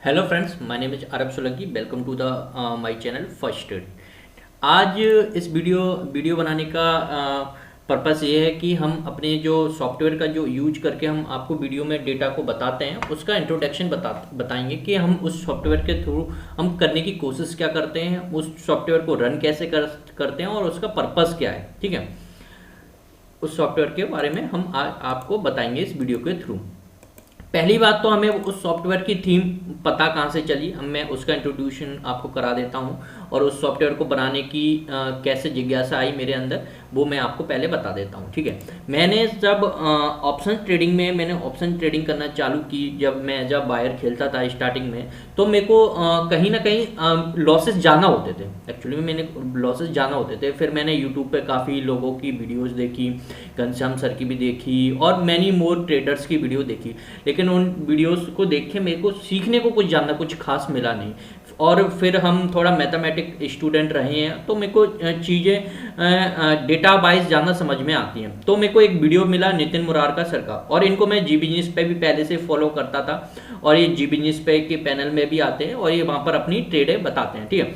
Hello friends, my name is Arab Solanki. Welcome to the my channel first trade. आज इस video बनाने का purpose ये है कि हम अपने जो सॉफ्टवेयर का जो यूज करके हम आपको वीडियो में डेटा को बताते हैं उसका इंट्रोडक्शन बताएंगे कि हम उस सॉफ्टवेयर के थ्रू हम करने की कोशिश क्या करते हैं, उस सॉफ्टवेयर को रन कैसे करते हैं और उसका पर्पस क्या है। ठीक है, उस सॉफ्टवेयर के बारे में हम आपको बताएंगे इस वीडियो के थ्रू। पहली बात तो हमें उस सॉफ्टवेयर की थीम पता कहाँ से चली, मैं उसका इंट्रोड्यूशन आपको करा देता हूँ और उस सॉफ्टवेयर को बनाने की कैसे जिज्ञासा आई मेरे अंदर वो मैं आपको पहले बता देता हूँ। ठीक है, मैंने जब ऑप्शन ट्रेडिंग में मैंने ऑप्शन ट्रेडिंग करना चालू की, जब बायर खेलता था स्टार्टिंग में, तो मेरे को कहीं ना कहीं लॉसेस जाना होते थे। एक्चुअली में मैंने लॉसेस जाना होते थे। फिर मैंने यूट्यूब पे काफ़ी लोगों की वीडियोस देखी, घनश्याम सर की भी देखी और मैनी मोर ट्रेडर्स की वीडियो देखी, लेकिन उन वीडियोस को देख के मेरे को सीखने को कुछ खास मिला नहीं। और फिर हम थोड़ा मैथमेटिक स्टूडेंट रहे हैं तो मेरे को चीज़ें डेटा वाइज ज़्यादा समझ में आती हैं। तो मेरे को एक वीडियो मिला नितिन मुरारका सर का, और इनको मैं जी बिजनेस पे भी पहले से फॉलो करता था और ये जी बिजनेस पे के पैनल में भी आते हैं और ये वहाँ पर अपनी ट्रेडें बताते हैं। ठीक है,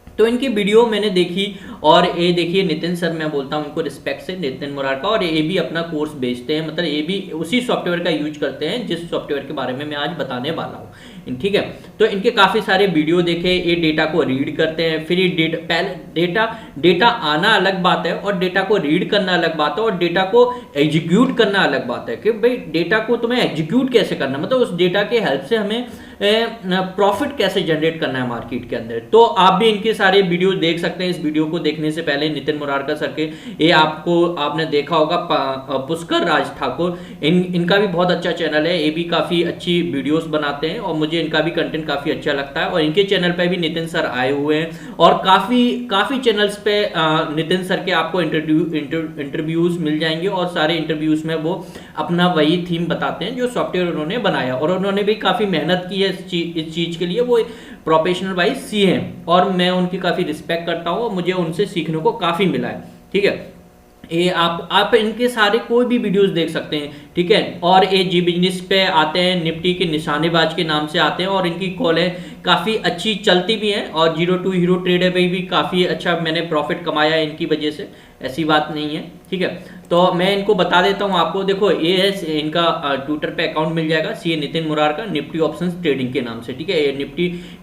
तो इनकी वीडियो मैंने देखी और ये देखिए नितिन सर, मैं बोलता हूँ उनको रिस्पेक्ट से, नितिन मुरारका, और ये भी अपना कोर्स बेचते हैं, मतलब ये भी उसी सॉफ्टवेयर का यूज करते हैं जिस सॉफ्टवेयर के बारे में मैं आज बताने वाला हूँ। ठीक है, तो इनके काफ़ी सारे वीडियो देखे, ये डेटा को रीड करते हैं, फिर ये पहले डेटा आना अलग बात है और डेटा को रीड करना अलग बात है और डेटा को एग्जीक्यूट करना अलग बात है कि भाई डेटा को तुम्हें एग्जीक्यूट कैसे करना, मतलब उस डेटा के हेल्प से हमें प्रॉफिट कैसे जनरेट करना है मार्केट के अंदर। तो आप भी इनके सारे वीडियो देख सकते हैं। इस वीडियो को देखने से पहले नितिन मुरारका सर के ये आपने देखा होगा पुष्कर राज ठाकुर, इनका भी बहुत अच्छा चैनल है, ये भी काफ़ी अच्छी वीडियोस बनाते हैं और मुझे इनका भी कंटेंट काफ़ी अच्छा लगता है। और इनके चैनल पे भी नितिन सर आए हुए हैं और काफ़ी चैनल्स पे नितिन सर के आपको इंटरव्यूज मिल जाएंगे और सारे इंटरव्यूज में वो अपना वही थीम बताते हैं जो सॉफ्टवेयर उन्होंने बनाया, और उन्होंने भी काफ़ी मेहनत की है इस चीज़ के लिए। वो प्रोफेशनल वाइज सी हैं और मैं उनकी काफ़ी रिस्पेक्ट करता हूँ और मुझे उनसे सीखने को काफ़ी मिला है। ठीक है, ये आप इनके सारे कोई भी वीडियोस देख सकते हैं। ठीक है, और ये जी बिजनेस पे आते हैं, निफ्टी के निशानेबाज के नाम से आते हैं और इनकी कॉलें काफ़ी अच्छी चलती भी हैं और 02 हीरो ट्रेडर पे भी काफ़ी अच्छा मैंने प्रॉफिट कमाया है इनकी वजह से, ऐसी बात नहीं है। ठीक है, तो मैं इनको बता देता हूँ आपको। देखो, ये है इनका ट्विटर पे अकाउंट मिल जाएगा, सी नितिन मुरारका निफ्टी ऑप्शंस ट्रेडिंग के नाम से। ठीक है, ये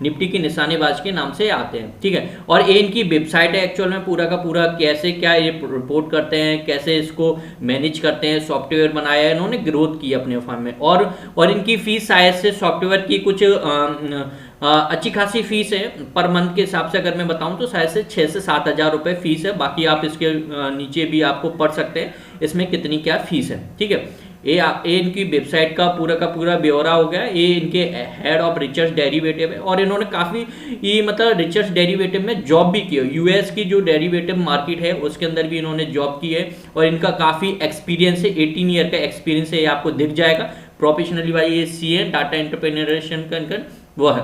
निफ्टी के निशानेबाज के नाम से आते हैं। ठीक है, और ये इनकी वेबसाइट है एक्चुअल में, पूरा का पूरा कैसे क्या ये रिपोर्ट करते हैं, कैसे इसको मैनेज करते हैं, सॉफ्टवेयर बनाया है इन्होंने, ग्रोथ की अपने फर्म में। और इनकी फीस शायद से सॉफ्टवेयर की कुछ अच्छी खासी फीस है पर मंथ के हिसाब से, अगर मैं बताऊं तो शायद से 6 से 7 हज़ार रुपये फीस है। बाकी आप इसके नीचे भी आपको पढ़ सकते हैं इसमें कितनी क्या फीस है। ठीक है, ये इनकी वेबसाइट का पूरा ब्यौरा हो गया। ये इनके हेड ऑफ रिसर्च डेरिवेटिव है और इन्होंने काफ़ी ये मतलब रिसर्च डेरिवेटिव में जॉब भी की है। यूएस की जो डेरिवेटिव मार्केट है उसके अंदर भी इन्होंने जॉब की है और इनका काफ़ी एक्सपीरियंस है, 18 ईयर का एक्सपीरियंस है, ये आपको दिख जाएगा। प्रोफेशनली भाई ये सी है, डाटा एंटरप्रेन्योरशिप का इनका वो है,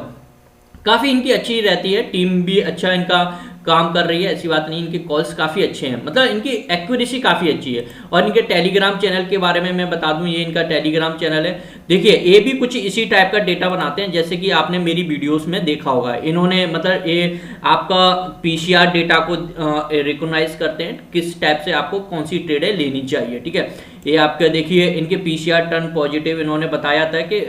काफ़ी इनकी अच्छी रहती है, टीम भी अच्छा इनका काम कर रही है, ऐसी बात नहीं। इनके कॉल्स काफ़ी अच्छे हैं, मतलब इनकी एक्यूरेसी काफ़ी अच्छी है। और इनके टेलीग्राम चैनल के बारे में मैं बता दूं, ये इनका टेलीग्राम चैनल है। देखिए, ये भी कुछ इसी टाइप का डेटा बनाते हैं जैसे कि आपने मेरी वीडियोस में देखा होगा। इन्होंने मतलब ये आपका पीसीआर डेटा को रिकॉग्नाइज करते हैं, किस टाइप से आपको कौन सी ट्रेडें लेनी चाहिए। ठीक है, ये आपका देखिए इनके पीसीआर टर्न पॉजिटिव, इन्होंने बताया था कि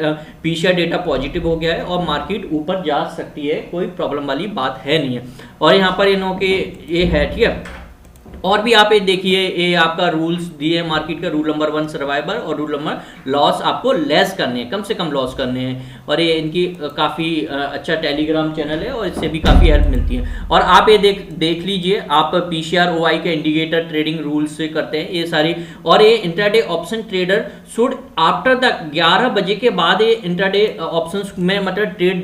पीसीआर डेटा पॉजिटिव हो गया है और मार्केट ऊपर जा सकती है, कोई प्रॉब्लम वाली बात है नहीं है। और यहाँ पर इन्हों के ये है। ठीक है, और भी आप ये देखिए, ये आपका रूल्स दिए मार्केट का, रूल नंबर 1 सर्वाइवर और रूल नंबर लॉस आपको लेस करने हैं, कम से कम लॉस करने हैं। और ये इनकी काफ़ी अच्छा टेलीग्राम चैनल है और इससे भी काफ़ी हेल्प मिलती है। और आप ये देख लीजिए, आप पीसीआर ओआई के इंडिकेटर ट्रेडिंग रूल्स से करते हैं ये सारी। और ये intraday option trader should after the 11 बजे के बाद ये इंट्राडे ऑप्शंस में मतलब ट्रेड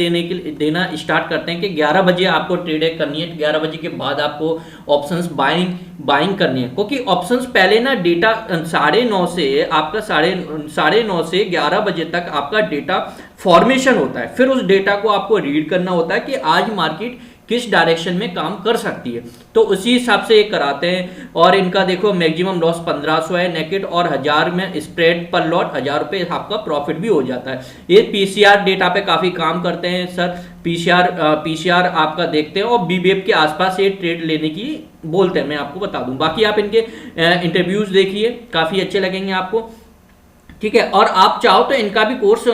देना स्टार्ट करते हैं कि 11 बजे आपको ट्रेड करनी है, 11 बजे के बाद आपको ऑप्शंस बाइंग करनी है। क्योंकि ऑप्शंस पहले ना डेटा 9:30 से आपका 9:30 से 11 बजे तक आपका डेटा फॉर्मेशन होता है, फिर उस डेटा को आपको रीड करना होता है कि आज मार्केट किस डायरेक्शन में काम कर सकती है, तो उसी हिसाब से ये कराते हैं। और इनका देखो मैक्सिमम लॉस 1500 है नेकेट, और 1000 में स्प्रेड पर लॉट 1000 रुपये आपका प्रॉफिट भी हो जाता है। ये पीसीआर डेटा पे काफ़ी काम करते हैं सर। पीसीआर आपका देखते हैं और बीबीएफ के आसपास ये ट्रेड लेने की बोलते हैं, मैं आपको बता दूं। बाकी आप इनके इंटरव्यूज देखिए, काफ़ी अच्छे लगेंगे आपको, ठीक है। और आप चाहो तो इनका भी कोर्स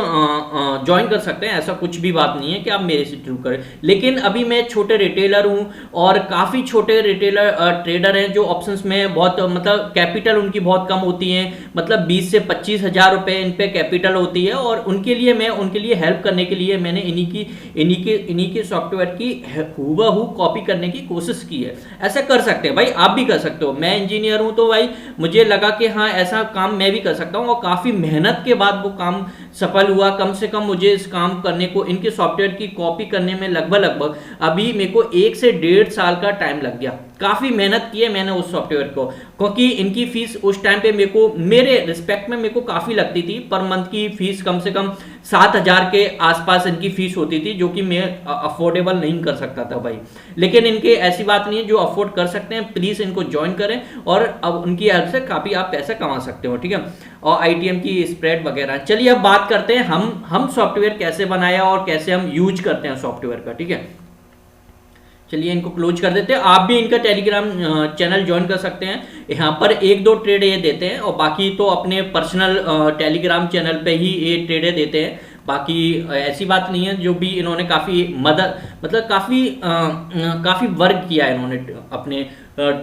ज्वाइन कर सकते हैं, ऐसा कुछ भी बात नहीं है कि आप मेरे से शुरू करें। लेकिन अभी मैं छोटे रिटेलर हूं और काफ़ी छोटे रिटेलर ट्रेडर हैं जो ऑप्शंस में बहुत मतलब कैपिटल उनकी बहुत कम होती है, मतलब 20 से 25 हज़ार रुपये इन पे कैपिटल होती है। और उनके लिए मैं उनके लिए हेल्प करने के लिए मैंने इन्हीं के सॉफ्टवेयर की हूबहू कॉपी करने की कोशिश की है। ऐसा कर सकते हैं भाई, आप भी कर सकते हो। मैं इंजीनियर हूँ तो भाई मुझे लगा कि हाँ ऐसा काम मैं भी कर सकता हूँ, और काफ़ी मेहनत के बाद वो काम सफल हुआ। कम से कम मुझे इस काम करने को, इनके सॉफ्टवेयर की कॉपी करने में लगभग अभी मेरे को 1 से 1.5 साल का टाइम लग गया। काफ़ी मेहनत की है मैंने उस सॉफ्टवेयर को, क्योंकि इनकी फीस उस टाइम पे मेरे रिस्पेक्ट में मेरे को काफ़ी लगती थी। पर मंथ की फीस कम से कम 7,000 के आसपास इनकी फीस होती थी, जो कि मैं अफोर्डेबल नहीं कर सकता था भाई। लेकिन इनके ऐसी बात नहीं है, जो अफोर्ड कर सकते हैं प्लीज़ इनको ज्वाइन करें, और अब उनकी हेल्प से काफ़ी आप पैसा कमा सकते हो, ठीक है। और आईटीएम की स्प्रेड वगैरह। चलिए अब बात करते हैं हम सॉफ्टवेयर कैसे बनाया और कैसे हम यूज करते हैं सॉफ्टवेयर का, ठीक है। चलिए इनको क्लोज कर देते हैं। आप भी इनका टेलीग्राम चैनल ज्वाइन कर सकते हैं, यहाँ पर 1-2 ट्रेड ये देते हैं, और बाकी तो अपने पर्सनल टेलीग्राम चैनल पे ही ये ट्रेडें देते हैं। बाकी ऐसी बात नहीं है, जो भी इन्होंने काफ़ी मदद मतलब काफ़ी वर्क किया है इन्होंने अपने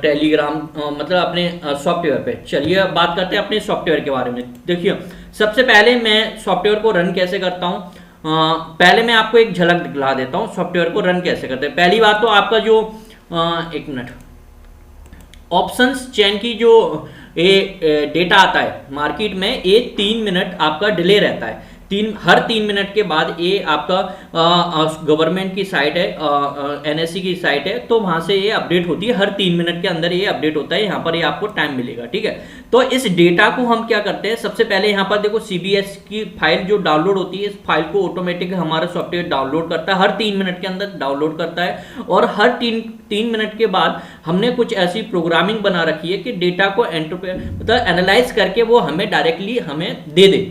टेलीग्राम मतलब अपने सॉफ्टवेयर पे। चलिए बात करते हैं अपने सॉफ्टवेयर के बारे में। देखिए सबसे पहले मैं सॉफ्टवेयर को रन कैसे करता हूँ, पहले मैं आपको एक झलक दिखला देता हूँ सॉफ्टवेयर को रन कैसे करते हैं। पहली बात तो आपका जो 1 मिनट ऑप्शंस चेन की जो ये डेटा आता है मार्केट में, ये 3 मिनट आपका डिले रहता है। हर 3 मिनट के बाद ये आपका गवर्नमेंट की साइट है, एनएससी की साइट है, तो वहां से ये अपडेट होती है। हर 3 मिनट के अंदर ये अपडेट होता है, यहाँ पर ये आपको टाइम मिलेगा, ठीक है। तो इस डेटा को हम क्या करते हैं, सबसे पहले यहाँ पर देखो सीबीएस की फाइल जो डाउनलोड होती है, इस फाइल को ऑटोमेटिक हमारा सॉफ्टवेयर डाउनलोड करता है, हर 3 मिनट के अंदर डाउनलोड करता है। और हर 3 मिनट के बाद हमने कुछ ऐसी प्रोग्रामिंग बना रखी है कि डेटा को मतलब एनालाइज करके वो हमें डायरेक्टली हमें दे दे।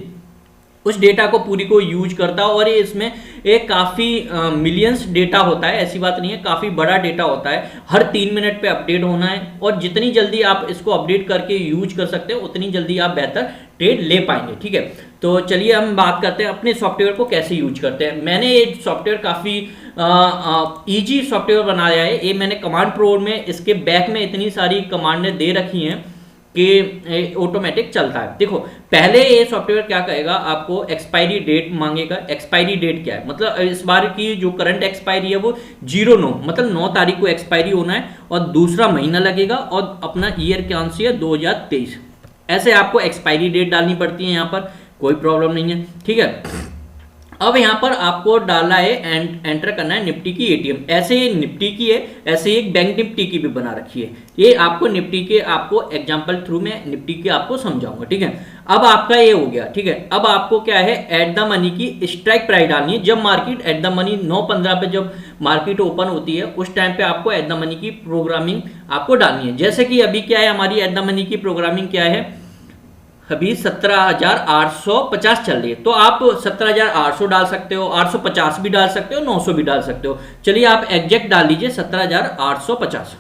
उस डेटा को पूरी को यूज करता है, और ये इसमें एक काफ़ी मिलियंस डेटा होता है, ऐसी बात नहीं है, काफ़ी बड़ा डेटा होता है। हर 3 मिनट पे अपडेट होना है, और जितनी जल्दी आप इसको अपडेट करके यूज कर सकते हो उतनी जल्दी आप बेहतर ट्रेड ले पाएंगे, ठीक है। तो चलिए हम बात करते हैं अपने सॉफ्टवेयर को कैसे यूज करते हैं। मैंने ये सॉफ्टवेयर काफ़ी ईजी सॉफ्टवेयर बनाया है। ये मैंने कमांड प्रो में, इसके बैक में इतनी सारी कमांडें दे रखी हैं कि ऑटोमेटिक चलता है। देखो पहले ये सॉफ्टवेयर क्या कहेगा, आपको एक्सपायरी डेट मांगेगा। एक्सपायरी डेट क्या है, मतलब इस बार की जो करंट एक्सपायरी है वो 09 मतलब 9 तारीख को एक्सपायरी होना है, और दूसरा महीना लगेगा, और अपना ईयर कौन सी है 2023। ऐसे आपको एक्सपायरी डेट डालनी पड़ती है, यहाँ पर कोई प्रॉब्लम नहीं है, ठीक है। अब यहाँ पर आपको डालना है एंटर करना है निफ्टी की एटीएम। ऐसे ये निफ्टी की है, ऐसे एक बैंक निफ्टी की भी बना रखी है। ये आपको निफ्टी के आपको एग्जांपल थ्रू में निफ्टी के आपको समझाऊंगा, ठीक है। अब आपका ये हो गया, ठीक है। अब आपको क्या है, एट द मनी की स्ट्राइक प्राइस डालनी है। जब मार्केट एट द मनी 9:15 पे जब मार्केट ओपन होती है, उस टाइम पे आपको एट द मनी की प्रोग्रामिंग आपको डालनी है। जैसे कि अभी क्या है, हमारी एट द मनी की प्रोग्रामिंग क्या है, अभी 17,850 चल रही है, तो आप 17,800 डाल सकते हो, 850 भी डाल सकते हो, 900 भी डाल सकते हो। चलिए आप एग्जैक्ट डाल लीजिए 17,850।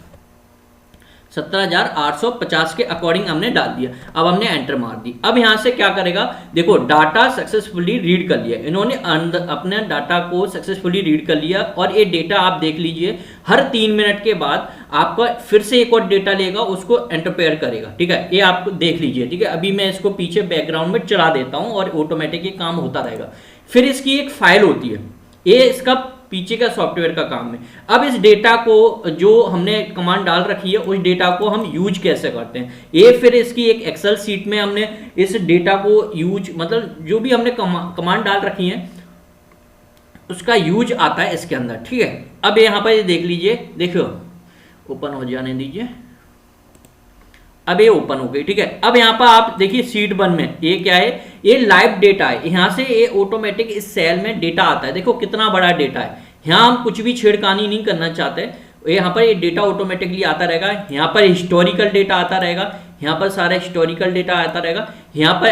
17,850 के अकॉर्डिंग हमने डाल दिया। अब हमने एंटर मार दी। अब यहां से क्या करेगा, देखो डाटा सक्सेसफुली रीड कर लिया इन्होंने, अपने डाटा को सक्सेसफुली रीड कर लिया। और ये डेटा आप देख लीजिए, हर 3 मिनट के बाद आपका फिर से एक और डेटा लेगा, उसको इंटरपेयर करेगा, ठीक है। ये आप देख लीजिए, ठीक है। अभी मैं इसको पीछे बैकग्राउंड में चला देता हूं, और ऑटोमेटिक ये काम होता रहेगा। फिर इसकी एक फाइल होती है, ये इसका पीछे का सॉफ्टवेयर का काम है। अब इस डेटा को जो हमने कमांड डाल रखी है, उस डेटा को हम यूज कैसे करते हैं, ये फिर इसकी एक एक्सेल सीट में हमने इस डेटा को यूज, मतलब जो भी हमने कमांड डाल रखी है उसका यूज आता है इसके अंदर, ठीक है। अब यहाँ पर ये देख लीजिए, देखो ओपन हो जाने दीजिए। अब ये ओपन हो गई, ठीक है। अब यहाँ पर आप देखिए सीट 1 में ये क्या है, ये लाइव डेटा है। यहाँ से ये ऑटोमेटिक इस सेल में डेटा आता है, देखो कितना बड़ा डेटा है। यहाँ हम कुछ भी छेड़खानी नहीं करना चाहते। यहाँ पर ये डेटा ऑटोमेटिकली आता रहेगा, यहाँ पर हिस्टोरिकल डेटा आता रहेगा, यहाँ पर सारा हिस्टोरिकल डेटा आता रहेगा। यहाँ पर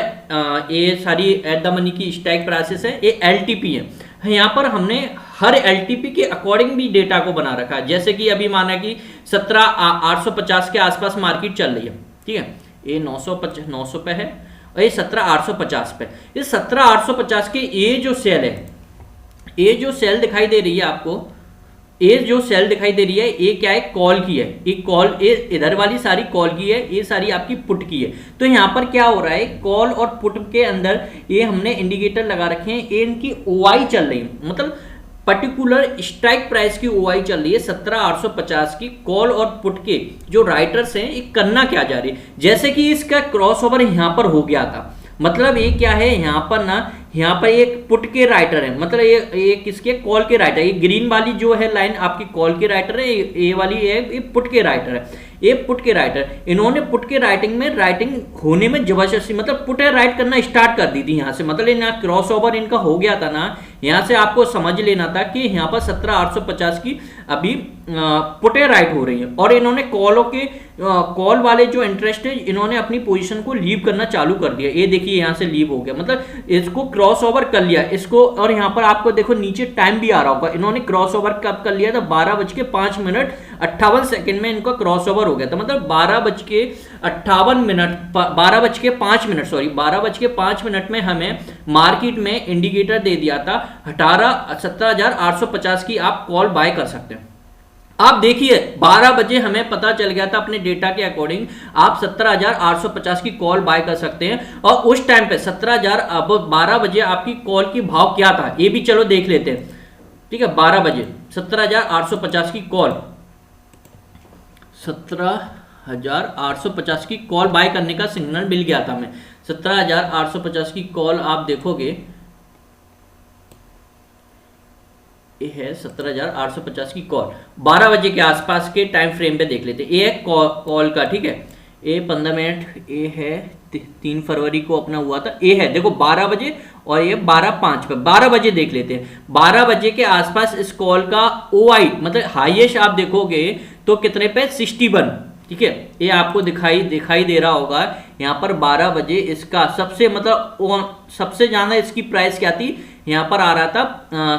ये सारी एट द मनी की स्ट्राइक प्राइसेस है, ये एलटीपी है। यहाँ पर हमने हर एलटीपी के अकॉर्डिंग भी डेटा को बना रखा है। जैसे कि अभी माना कि 17,850 के आसपास मार्केट चल रही है, ठीक है, ये 900 पे है और ये 17,850 पे। ये 17,850 के ये जो सेल है, ये जो सेल दिखाई दे रही है आपको, ये जो सेल दिखाई दे रही है, ये क्या है, कॉल की है। ये कॉल, ये इधर वाली सारी कॉल की है, ये सारी आपकी पुट की है। तो यहाँ पर क्या हो रहा है, कॉल और पुट के अंदर ये हमने इंडिकेटर लगा रखे हैं, ये इनकी ओआई चल रही है, मतलब पर्टिकुलर स्ट्राइक प्राइस की ओआई चल रही है 17,850 की। कॉल और पुट के जो राइटर्स हैं, ये करना क्या जा रही है, जैसे कि इसका क्रॉसओवर यहाँ पर हो गया था। मतलब ये क्या है, यहाँ पर ना, यहाँ पर एक पुट के राइटर है, मतलब ये किसके, कॉल के राइटर। ये ग्रीन वाली जो है लाइन आपकी कॉल के राइटर है, ये वाली है ये पुट के राइटर है। ये पुट के राइटर, इन्होंने पुट के राइटिंग होने में जबरदस्ती, मतलब पुट राइट करना स्टार्ट कर दी थी यहाँ से। मतलब यहाँ क्रॉस ओवर इनका हो गया था ना, यहाँ से आपको समझ लेना था कि यहाँ पर 17,850 की अभी पुट राइट हो रही है। और इन्होंने कॉल वाले जो इंटरेस्ट है, इन्होंने अपनी पोजीशन को लीव करना चालू कर दिया। ये देखिए यहाँ से लीव हो गया, मतलब इसको क्रॉस ओवर कर लिया इसको। और यहाँ पर आपको देखो नीचे टाइम भी आ रहा होगा, इन्होंने क्रॉस ओवर कब कर लिया था, 12:05 में इनका क्रॉस ओवर हो गया था। मतलब 12:05 में हमें मार्केट में इंडिकेटर दे दिया था 17,850 की आप कॉल बाय कर सकते हैं। आप देखिए 12 बजे हमें पता चल गया था अपने डेटा के अकॉर्डिंग आप 17,850 की कॉल बाय कर सकते हैं। और उस टाइम पे 12 बजे आपकी कॉल की भाव क्या था, ये भी चलो देख लेते हैं। ठीक है, 12 बजे 17,850 की कॉल, 17,850 की कॉल बाय करने का सिग्नल मिल गया था हमें। 17,850 की कॉल आप देखोगे, ये है 17,850 की कॉल। 12 बजे के आसपास के टाइम फ्रेम पे देख लेते हैं। ये है कॉल का, ठीक है, ये 15 मिनट, ये है 3 फरवरी को अपना हुआ था। ये है देखो 12 बजे और ये 12:05 पे। 12 बजे देख लेते हैं। 12 बजे के आसपास इस कॉल का ओआई मतलब हाईएस्ट आप देखोगे तो कितने पे, 61। ठीक है, ये आपको दिखाई दे रहा होगा यहाँ पर 12 बजे इसका सबसे मतलब सबसे ज्यादा इसकी प्राइस क्या थी, यहाँ पर आ रहा था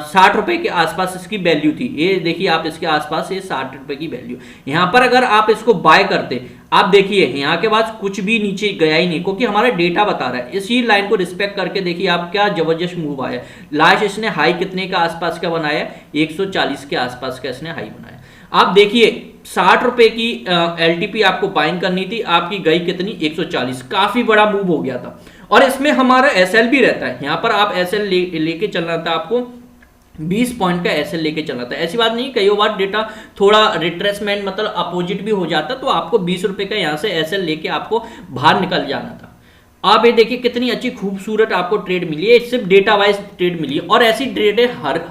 60 रुपए के आसपास इसकी वैल्यू थी। ये देखिए आप इसके आसपास ये 60 रुपए की वैल्यू। यहाँ पर अगर आप इसको बाय करते, आप देखिए यहाँ के बाद कुछ भी नीचे गया ही नहीं, क्योंकि हमारा डेटा बता रहा है। इसी लाइन को रिस्पेक्ट करके देखिए आप क्या जबरदस्त मूव आया। लास्ट इसने हाई कितने का आसपास का बनाया, 140 के आसपास का इसने हाई बनाया। आप देखिए 60 रुपए की एलटीपी आपको बाइंग करनी थी, आपकी गई कितनी, 140। काफी बड़ा मूव हो गया था। और इसमें हमारा एसएल भी रहता है। यहाँ पर आप एसएल लेके चलना था, आपको 20 पॉइंट का एसएल लेके चलना था। ऐसी बात नहीं, कई बार डेटा थोड़ा रिट्रेसमेंट मतलब अपोजिट भी हो जाता, तो आपको 20 रुपए का यहाँ से एसएल लेके आपको बाहर निकल जाना था। आप ये देखिए कितनी अच्छी खूबसूरत आपको ट्रेड मिली है, सिर्फ डेटा वाइज ट्रेड मिली है। और ऐसी ट्रेडें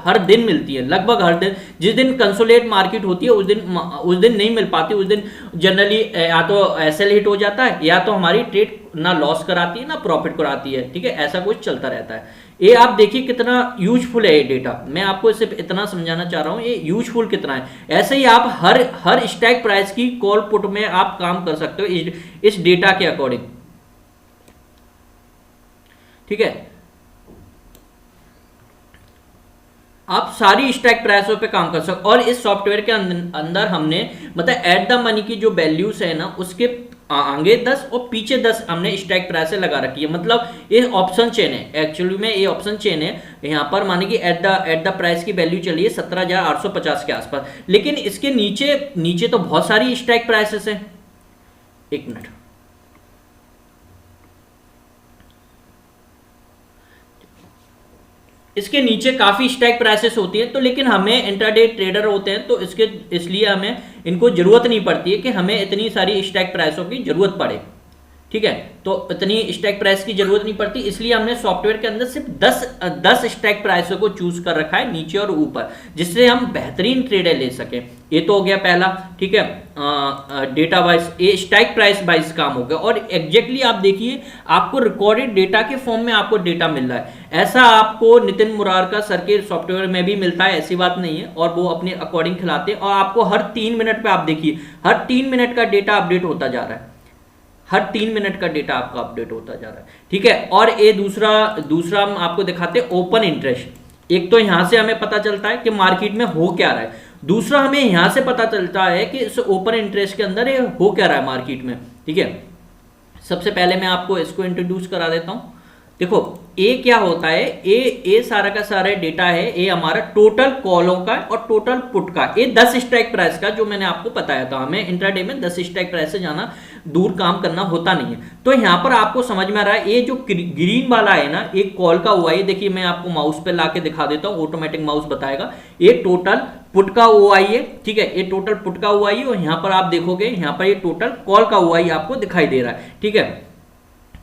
हर दिन मिलती है, लगभग हर दिन। जिस दिन कंसोलिडेट मार्केट होती है उस दिन नहीं मिल पाती। उस दिन जनरली या तो एसएल हिट हो जाता है, या तो हमारी ट्रेड ना लॉस कराती है ना प्रॉफिट कराती है। ठीक है, ऐसा कुछ चलता रहता है। ये आप देखिए कितना यूजफुल है ये डेटा। मैं आपको सिर्फ इतना समझाना चाह रहा हूँ ये यूजफुल कितना है। ऐसे ही आप हर स्ट्राइक प्राइस की कॉल पुट में आप काम कर सकते हो इस डेटा के अकॉर्डिंग। ठीक है, आप सारी स्ट्राइक प्राइसों पे काम कर सकते। और इस सॉफ्टवेयर के अंदर हमने मतलब एट द मनी की जो वैल्यूज है ना, उसके आगे 10 और पीछे 10 हमने स्ट्राइक प्राइस लगा रखी है। मतलब ये ऑप्शन चेन है, एक्चुअली में ये ऑप्शन चेन है। यहाँ पर माने कि एट द प्राइस की वैल्यू चलिए 17,850 के आसपास, लेकिन इसके नीचे तो बहुत सारी स्ट्राइक प्राइसेस है। एक मिनट, इसके नीचे काफी स्ट्राइक प्राइसेस होती है, तो लेकिन हमें इंट्राडे ट्रेडर होते हैं तो इसलिए हमें इनको जरूरत नहीं पड़ती है कि हमें इतनी सारी स्ट्राइक प्राइसों की जरूरत पड़े। ठीक है, तो इतनी स्ट्राइक प्राइस की जरूरत नहीं पड़ती, इसलिए हमने सॉफ्टवेयर के अंदर सिर्फ 10 स्ट्राइक प्राइसों को चूज कर रखा है, नीचे और ऊपर, जिससे हम बेहतरीन ट्रेडर ले सकें। ये तो हो गया पहला। ठीक है, डेटा वाइज ये स्ट्राइक प्राइस वाइज काम हो गया। और एग्जैक्टली आप देखिए आपको रिकॉर्डेड डेटा के फॉर्म में आपको डेटा मिल रहा है। ऐसा आपको नितिन मुरारका सर के सॉफ्टवेयर में भी मिलता है, ऐसी बात नहीं है, और वो अपने अकॉर्डिंग खिलाते हैं और आपको हर 3 मिनट पे आप देखिए हर 3 मिनट का डेटा अपडेट होता जा रहा है, हर 3 मिनट का डेटा आपका अपडेट होता जा रहा है, ठीक है। और ये दूसरा हम आपको दिखाते हैं ओपन इंटरेस्ट। एक तो यहां से हमें पता चलता है कि मार्केट में हो क्या रहा है, दूसरा हमें यहां से पता चलता है कि इस ओपन इंटरेस्ट के अंदर ये हो क्या रहा है मार्केट में, ठीक है। सबसे पहले मैं आपको इसको इंट्रोड्यूस करा देता हूं। देखो ए क्या होता है, ए सारा का सारा डेटा है, ए हमारा टोटल कॉलों का और टोटल पुट का, ये 10 स्ट्राइक प्राइस का, जो मैंने आपको बताया था, हमें इंट्राडे में 10 स्ट्राइक प्राइस से जाना दूर काम करना होता नहीं है। तो यहाँ पर आपको समझ में आ रहा है, ये जो ग्रीन वाला है ना, एक कॉल का हुआ है, देखिए मैं आपको माउस पे लाके दिखा देता हूँ, ऑटोमेटिक माउस बताएगा, ये टोटल पुट का ओआई है, ठीक है, ये टोटल पुट का ओआई है, और यहाँ पर आप देखोगे यहाँ पर ये टोटल कॉल का ओआई आपको दिखाई दे रहा है, ठीक है।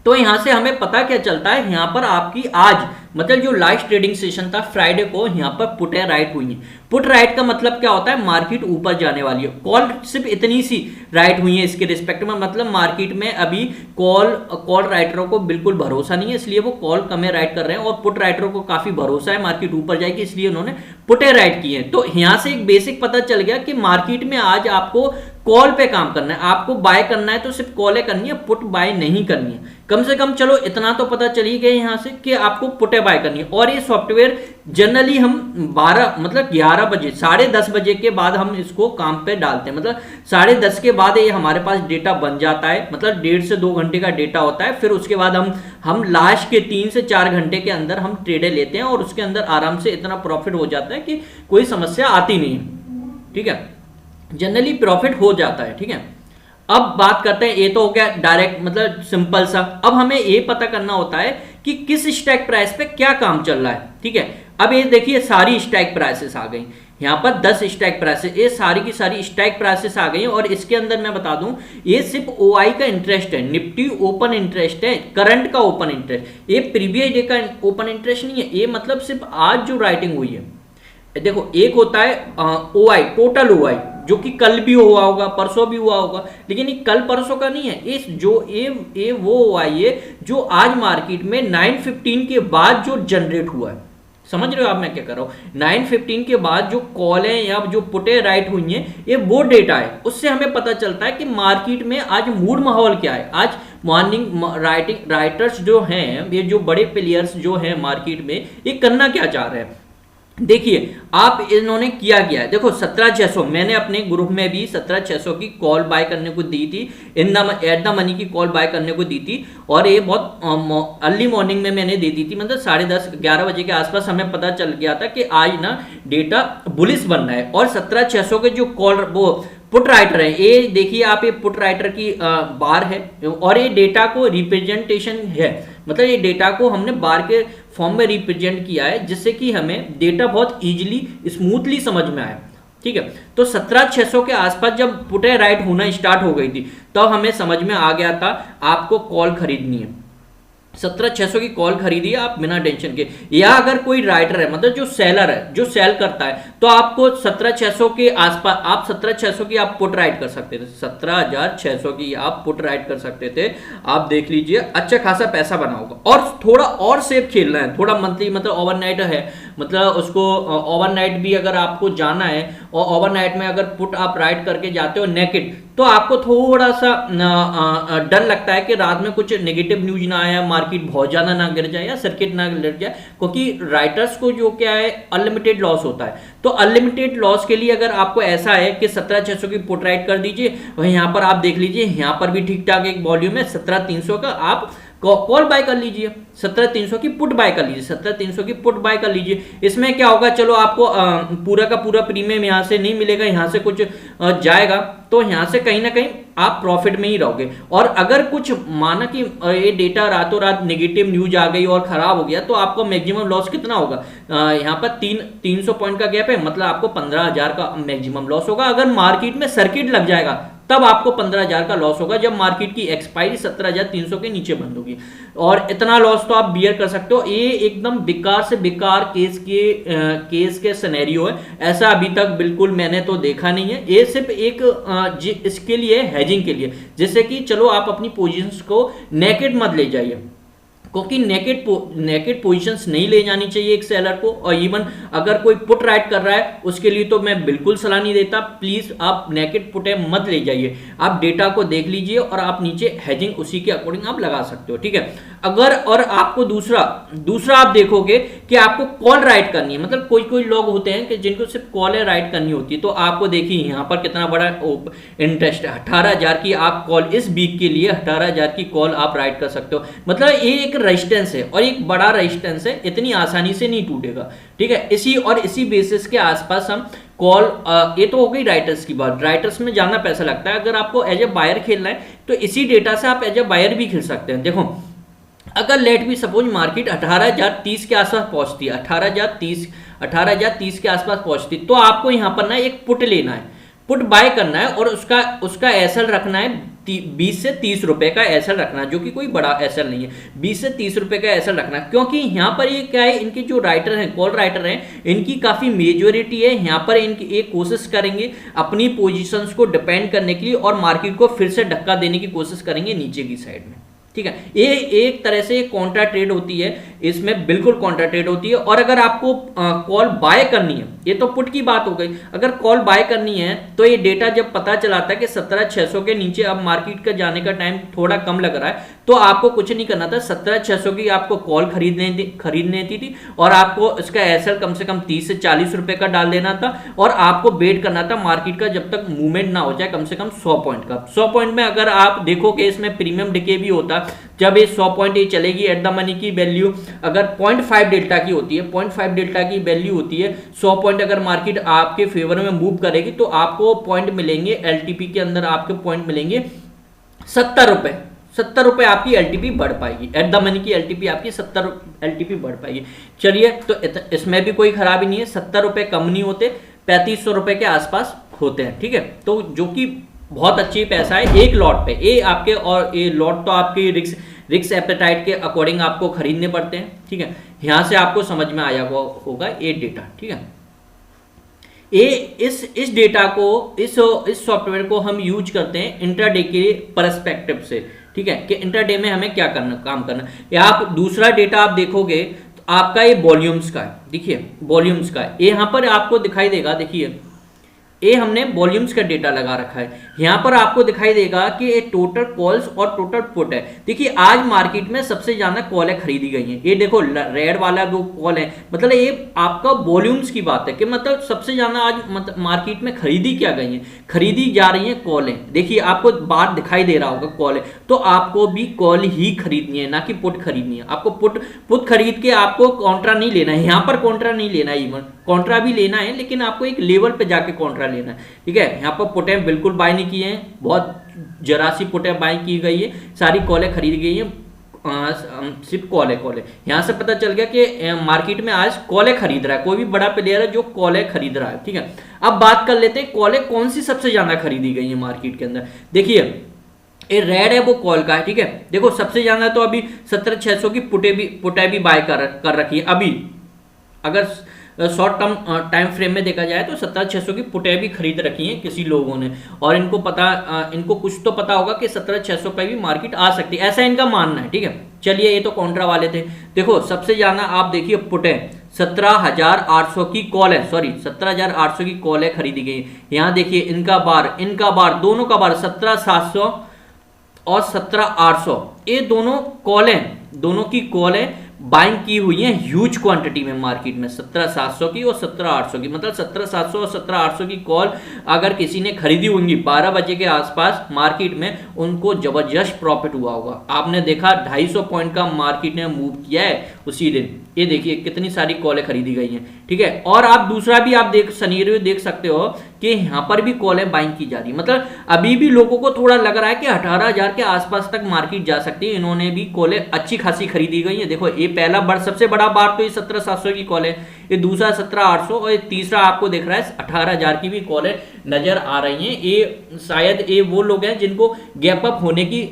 तो यहां से हमें पता क्या चलता है, यहां पर आपकी आज मतलब जो लास्ट ट्रेडिंग सेशन था फ्राइडे को, यहां पर पुट है राइट हुई है। पुट राइट का मतलब क्या होता है, मार्केट ऊपर जाने वाली है। कॉल सिर्फ इतनी सी राइट हुई है इसके रिस्पेक्ट में, मतलब मार्केट में अभी कॉल राइटरों को बिल्कुल भरोसा नहीं है, इसलिए वो कॉल कम राइट कर रहे हैं, और पुट राइटरों को काफी भरोसा है मार्केट ऊपर जाएगी, इसलिए उन्होंने पुटे राइट की है। तो यहां से एक बेसिक पता चल गया कि मार्केट में आज आपको कॉल पे काम करना है, आपको बाय करना है तो सिर्फ कॉल करनी है, पुट बाय नहीं करनी है। कम से कम चलो इतना तो पता चल ही गया यहां से कि आपको पुटे बाय करनी है। और ये सॉफ्टवेयर जनरली हम 12 मतलब 11 बजे 10:30 बजे के बाद हम इसको काम पे डालते हैं, मतलब 10:30 के बाद ये हमारे पास डेटा बन जाता है, मतलब 1.5 से 2 घंटे का डेटा होता है। फिर उसके बाद हम लास्ट के 3 से 4 घंटे के अंदर हम ट्रेडे लेते हैं, और उसके अंदर आराम से इतना प्रॉफिट हो जाता है कि कोई समस्या आती नहीं, ठीक है, जनरली प्रॉफिट हो जाता है, ठीक है। अब बात करते हैं, ये तो हो गया डायरेक्ट मतलब सिंपल सा। अब हमें ये पता करना होता है कि किस स्ट्राइक प्राइस पे क्या काम चल रहा है, ठीक है। अब ये देखिए सारी स्ट्राइक प्राइसेस आ गई, यहाँ पर 10 स्ट्राइक प्राइसेस, ये सारी की सारी स्ट्राइक प्राइसेस आ गई। और इसके अंदर मैं बता दूं, ये सिर्फ ओआई का इंटरेस्ट है, निफ्टी ओपन इंटरेस्ट है, करंट का ओपन इंटरेस्ट, ये प्रीवियस डे का ओपन इंटरेस्ट नहीं है, ये मतलब सिर्फ आज जो राइटिंग हुई है। देखो एक होता है ओआई, टोटल ओआई, जो कि कल भी हुआ होगा, परसों भी हुआ होगा, लेकिन ये कल परसों का नहीं है, इस जो ये वो ओआई है जो आज मार्केट में 9:15 के बाद जो जनरेट हुआ है। समझ रहे हो आप मैं क्या कर रहा हूं, 9:15 के बाद जो कॉल है या जो पुटे राइट हुई है, ये वो डेटा है। उससे हमें पता चलता है कि मार्केट में आज मूड माहौल क्या है। आज मॉर्निंग राइटर्स जो हैं, ये जो बड़े प्लेयर्स जो हैं मार्केट में, ये करना क्या चाह रहे हैं। देखिए आप इन्होंने किया गया है, देखो 17,600 मैंने अपने ग्रुप में भी 17,600 की कॉल बाय करने को दी थी, एट द मनी की कॉल बाय करने को दी थी, और ये बहुत अर्ली मॉर्निंग में मैंने दे दी थी, मतलब 10:30-11 बजे के आसपास हमें पता चल गया था कि आज ना डेटा बुलिश बन रहा है। और 17,600 के जो कॉल वो पुट राइटर है, ये देखिए आप, ये पुट राइटर की बार है, और ये डेटा को रिप्रेजेंटेशन है, मतलब ये डेटा को हमने बार के फॉर्म में रिप्रेजेंट किया है, जिससे कि हमें डेटा बहुत इजीली स्मूथली समझ में आए, ठीक है। तो 17,600 के आसपास जब पुटे राइट होना स्टार्ट हो गई थी, तो हमें समझ में आ गया था आपको कॉल खरीदनी है। 17,600 की कॉल खरीदी आप बिना टेंशन के, या अगर कोई राइटर है मतलब जो सेलर है, जो सेल करता है, तो आपको 17,600 के आसपास आप 17,600 की आप पुट राइट कर सकते थे, 17,600 की आप पुट राइट कर सकते थे। आप देख लीजिए अच्छा खासा पैसा बना होगा। और थोड़ा और सेफ खेलना है, थोड़ा मंथली मतलब ओवरनाइट है, मतलब उसको ओवरनाइट भी अगर आपको जाना है, और ओवरनाइट में अगर पुट आप राइट करके जाते हो नेकेड, तो आपको थोड़ा सा डर लगता है कि रात में कुछ नेगेटिव न्यूज ना आया, मार्केट बहुत ज्यादा ना गिर जाए या सर्किट ना गिर जाए, क्योंकि राइटर्स को जो क्या है अनलिमिटेड लॉस होता है। तो अनलिमिटेड लॉस के लिए अगर आपको ऐसा है कि 17,600 की पुट राइट कर दीजिए, और यहाँ पर आप देख लीजिए, यहाँ पर भी ठीक ठाक एक वॉल्यूम है, 17,300 का आप कॉल बाय कर लीजिए, 17,300 की पुट बाय कर लीजिए, 17,300 की पुट बाय कर लीजिए। इसमें क्या होगा, चलो आपको पूरा का पूरा प्रीमियम यहाँ से नहीं मिलेगा, यहाँ से कुछ जाएगा, तो यहाँ से कहीं ना कहीं आप प्रॉफिट में ही रहोगे। और अगर कुछ माना कि ये डेटा रातों रात नेगेटिव न्यूज आ गई और खराब हो गया, तो आपको मैक्सिमम लॉस कितना होगा, यहाँ पर 300 पॉइंट का गैप है, मतलब आपको 15,000 का मैक्सिमम लॉस होगा। अगर मार्केट में सर्किट लग जाएगा तब आपको 15,000 का लॉस होगा, जब मार्केट की एक्सपायरी 17,300 के नीचे बंद होगी। और इतना लॉस तो आप बियर कर सकते हो। ये एकदम बेकार से बेकार केस के सिनेरियो है, ऐसा अभी तक बिल्कुल मैंने तो देखा नहीं है। ये सिर्फ एक इसके लिए हेजिंग के लिए, जिससे कि चलो आप अपनी पोजीशंस को नेकेड मत ले जाइए, क्योंकि नेकेड पोजीशंस नहीं ले जानी चाहिए एक सेलर को। और इवन अगर कोई पुट राइट कर रहा है उसके लिए तो मैं बिल्कुल सलाह नहीं देता, प्लीज आप नेकेड पुटे मत ले जाइए, आप डेटा को देख लीजिए और आप नीचे हेजिंग उसी के अकॉर्डिंग आप लगा सकते हो, ठीक है। अगर और आपको दूसरा आप देखोगे कि आपको कॉल राइट करनी है, मतलब कोई कोई लोग होते हैं कि जिनको सिर्फ कॉल राइट करनी होती है, तो आपको देखिए यहाँ पर कितना बड़ा इंटरेस्ट है, 18,000 की आप कॉल इस वीक के लिए 18,000 की कॉल आप राइट कर सकते हो। मतलब ये एक रेजिस्टेंस है और एक बड़ा रेजिस्टेंस है, इतनी आसानी से नहीं टूटेगा, ठीक है। इसी बेसिस के आसपास हम कॉल, ये तो हो गई राइटर्स की बात। राइटर्स में ज्यादा पैसा लगता है, अगर आपको एज ए बायर खेलना है तो इसी डेटा से आप एज ए बायर भी खेल सकते हैं। देखो अगर लेट भी सपोज मार्केट 18,030 के आसपास पहुंचती है, 18,030 के आसपास पहुंचती, तो आपको यहां पर ना एक पुट लेना है, पुट बाय करना है और उसका एसएल रखना है 20 से 30 रुपए का एसएल रखना है, जो कि कोई बड़ा एसएल नहीं है, 20 से 30 रुपए का एसएल रखना है। क्योंकि यहाँ पर ये क्या है, इनके जो राइटर हैं, कॉल राइटर हैं, इनकी काफी मेजोरिटी है यहाँ पर, इनकी एक कोशिश करेंगे अपनी पोजीशंस को डिपेंड करने के लिए और मार्केट को फिर से धक्का देने की कोशिश करेंगे नीचे की साइड में, ठीक है। ये एक तरह से कॉन्ट्रा ट्रेड होती है, इसमें बिल्कुल कॉन्ट्रा ट्रेड होती है। और अगर आपको कॉल बाय करनी है, ये तो पुट की बात हो गई, अगर कॉल बाय करनी है तो ये डेटा जब पता चलाता है कि 17,600 के नीचे अब मार्केट का जाने का टाइम थोड़ा कम लग रहा है, तो आपको कुछ नहीं करना था, 17,600 की आपको कॉल खरीदने थी और आपको इसका एसएल कम से कम 30 से 40 रुपए का डाल देना था और आपको वेट करना था मार्केट का जब तक मूवमेंट ना हो जाए कम से कम 100 पॉइंट का। 100 पॉइंट में अगर आप देखोगे इसमें प्रीमियम डिके भी होता, जब ये 100 पॉइंट ये चलेगी एट द मनी की वैल्यू अगर 0.5 डेल्टा की होती है, 0.5 डेल्टा की वैल्यू होती है, 100 पॉइंट अगर मार्केट आपके फेवर में मूव करेगी तो आपको पॉइंट मिलेंगे एलटीपी के अंदर, आपके पॉइंट मिलेंगे 70 रुपए। 70 रुपए आपकी एलटीपी बढ़ पाएगी, एट द मनी की एलटीपी आपकी 70 एलटीपी बढ़ पाएगी। चलिए, तो इसमें भी कोई खराबी नहीं है, 70 रुपए कम नहीं होते, 3500 रुपए के आसपास होते हैं, ठीक है। तो जो कि बहुत अच्छी पैसा है एक लॉट पे, ये आपके, और ये लॉट तो आपकी रिस्क एपेटाइट के अकॉर्डिंग आपको खरीदने पड़ते हैं, ठीक है। यहां से आपको समझ में आया होगा ये डेटा, ठीक है। ये इस डेटा को, इस सॉफ्टवेयर को हम यूज करते हैं इंट्राडे के पर्सपेक्टिव से, ठीक है, कि इंट्राडे में हमें क्या काम करना। या आप दूसरा डेटा आप देखोगे तो आपका ये वॉल्यूम्स का है, देखिए वॉल्यूम्स का है, ये यहां पर आपको दिखाई देगा, देखिए ये हमने वॉल्यूम्स का डेटा लगा रखा है, यहां पर आपको दिखाई देगा कि ये टोटल कॉल्स और टोटल पुट है। देखिए आज मार्केट में सबसे ज्यादा कॉलें खरीदी गई हैं, ये देखो रेड वाला जो कॉल है, मतलब ये आपका वॉल्यूम्स की बात है कि मतलब सबसे ज्यादा आज मतलब मार्केट में खरीदी क्या गई है, खरीदी जा रही है कॉलें। देखिए आपको बात दिखाई दे रहा होगा कॉल है, तो आपको भी कॉल ही खरीदनी है, ना कि पुट खरीदनी है। आपको पुट खरीद के आपको कॉन्ट्रा नहीं लेना है, यहाँ पर कॉन्ट्रा नहीं लेना है, इवन कॉन्ट्रा भी लेना है लेकिन आपको एक लेवल पे जाके कॉन्ट्रा लेना है, ठीक है। यहाँ पर पुटे बिल्कुल बाय नहीं किए हैं, बहुत जरा सी पुटे बाय की गई है, सारी कॉलें खरीदी गई हैं, सिर्फ कॉलें यहाँ से पता चल गया कि मार्केट में आज कॉलें खरीद रहा है, कोई भी बड़ा प्लेयर है जो कॉलें खरीद रहा है, ठीक है। अब बात कर लेते हैं कॉलें कौन सी सबसे ज्यादा खरीदी गई है मार्केट के अंदर। देखिए ये रेड है वो कॉल का है, ठीक है। देखो सबसे ज्यादा तो अभी 17,600 की पुटे भी बाय कर रखी है अभी, अगर शॉर्ट टर्म टाइम फ्रेम में देखा जाए तो 17,600 की पुटे भी खरीद रखी हैं किसी लोगों ने, और इनको कुछ तो पता होगा कि 17,600 पे भी मार्केट आ सकती है, ऐसा इनका मानना है, ठीक है। चलिए ये तो कॉन्ट्रा वाले थे। देखो सबसे ज्यादा आप देखिए पुटे 17,800 की कॉल है, सॉरी 17,800 की कॉल है खरीदी गई। यहाँ देखिए इनका बार दोनों का बार 17,700 और 17,800, ये दोनों की कॉलें बाइंग की हुई है ह्यूज क्वांटिटी में मार्केट में, 17,700 की और 17,800 की, मतलब 17,700 और 17,800 की कॉल अगर किसी ने खरीदी होंगी 12 बजे के आसपास मार्केट में, उनको जबरदस्त प्रॉफिट हुआ होगा। आपने देखा 250 पॉइंट का मार्केट ने मूव किया है उसी दिन, ये देखिए कितनी सारी कॉलें खरीदी गई हैं, ठीक है। और आप दूसरा भी आप सिनेरियो देख सकते हो कि यहाँ पर भी कॉलें बाइंग की जा रही, मतलब अभी भी लोगों को थोड़ा लग रहा है कि 18,000 के आसपास तक मार्केट जा सकती है, इन्होंने भी कॉलें अच्छी खासी खरीदी गई है। देखो ये पहला सबसे बड़ा बार तो ये 17,700 की कॉल है, ये दूसरा 17,800 और ये तीसरा आपको दिख रहा है 18,000 की भी कॉलें नजर आ रही हैं। ये शायद ये वो लोग हैं जिनको गैप अप होने की